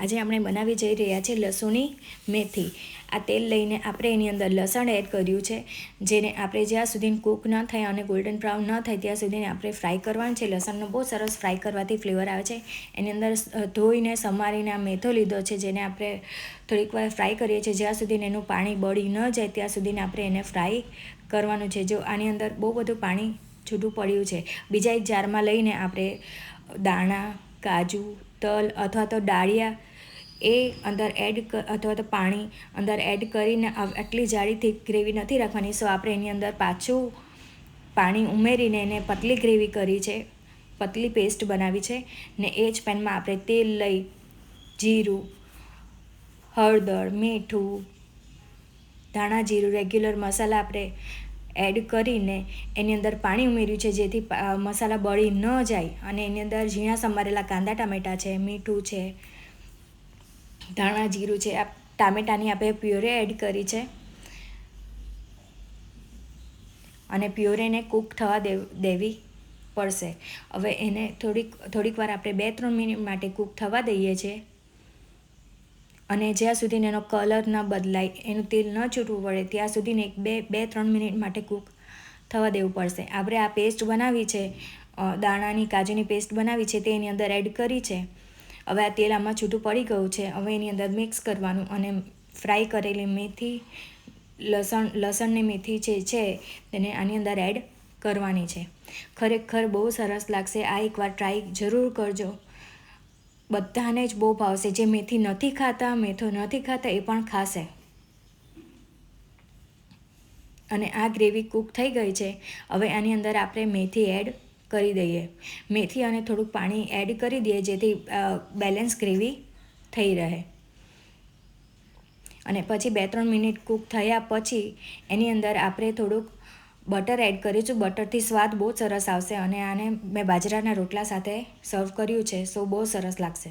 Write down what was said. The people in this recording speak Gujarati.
આજે આપણે બનાવી જઈ રહ્યા છીએ લસુણી મેથી. આ તેલ લઈને આપણે એની અંદર લસણ એડ કર્યું છે, જેને આપણે જ્યાં સુધી કૂક ન થાય અને ગોલ્ડન બ્રાઉન ન થાય ત્યાં સુધી આપણે ફ્રાય કરવાનું છે. લસણનો બહુ સરસ ફ્રાય કરવાથી ફ્લેવર આવે છે. એની અંદર ધોઈને સમારીને આ મેથો લીધો છે, જેને આપણે થોડીક વાર ફ્રાય કરીએ છીએ. જ્યાં સુધી એનું પાણી બળી ન જાય ત્યાં સુધી આપણે એને ફ્રાય કરવાનું છે. જો આની અંદર બહુ બધું પાણી છૂટું પડ્યું છે. બીજા એક જારમાં લઈને આપણે દાણા, કાજુ, તલ અથવા તો ડાળિયા એ અંદર એડ અથવા તો પાણી અંદર એડ કરીને આટલી જાડીથી ગ્રેવી નથી રાખવાની. સો આપણે એની અંદર પાછું પાણી ઉમેરીને એને પતલી ગ્રેવી કરી છે, પતલી પેસ્ટ બનાવી છે. ને એ જ પેનમાં આપણે તેલ લઈ જીરું, હળદર, મીઠું, ધાણા જીરું, રેગ્યુલર મસાલા આપણે એડ કરીને એની અંદર પાણી ઉમેર્યું છે, જેથી મસાલા બળી ન જાય. અને એની અંદર ઝીણા સમારેલા કાંદા ટામેટાં છે, મીઠું છે, ધાણા જીરું છે, આ ટામેટાની આપણે પ્યોરે એડ કરી છે અને પ્યોરેને કૂક થવા દેવી પડશે. હવે એને થોડીક વાર આપણે 2-3 મિનિટ માટે કૂક થવા દઈએ છીએ. અને જ્યાં સુધીને એનો કલર ન બદલાય, એનું તેલ ન છૂટવું પડે ત્યાં સુધીને 2-3 મિનિટ માટે કૂક થવા દેવું પડશે. આપણે આ પેસ્ટ બનાવી છે, દાણાની કાજુની પેસ્ટ બનાવી છે, તે એની અંદર એડ કરી છે. હવે આ તેલ આમાં છૂટું પડી ગયું છે. હવે એની અંદર મિક્સ કરવાનું અને ફ્રાય કરેલી મેથી, લસણની મેથી છે તેને આની અંદર એડ કરવાની છે. ખરેખર બહુ સરસ લાગશે. આ એકવાર ટ્રાય જરૂર કરજો. બધાને જ બહુ ભાવશે. જે મેથી નથી ખાતા, મેથો નથી ખાતા એ પણ ખાશે. અને આ ગ્રેવી કૂક થઈ ગઈ છે. હવે આની અંદર આપણે મેથી એડ કરી દઈએ. મેથી અને થોડુંક પાણી એડ કરી દઈએ, જેથી બેલેન્સ ગ્રેવી થઈ રહે. અને પછી 2-3 મિનિટ કૂક થયા પછી એની અંદર આપણે થોડુંક બટર એડ કરીશું. બટરથી સ્વાદ બહુ સરસ આવશે. અને આને મેં બાજરાના રોટલા સાથે સર્વ કર્યું છે, સો બહુ સરસ લાગશે.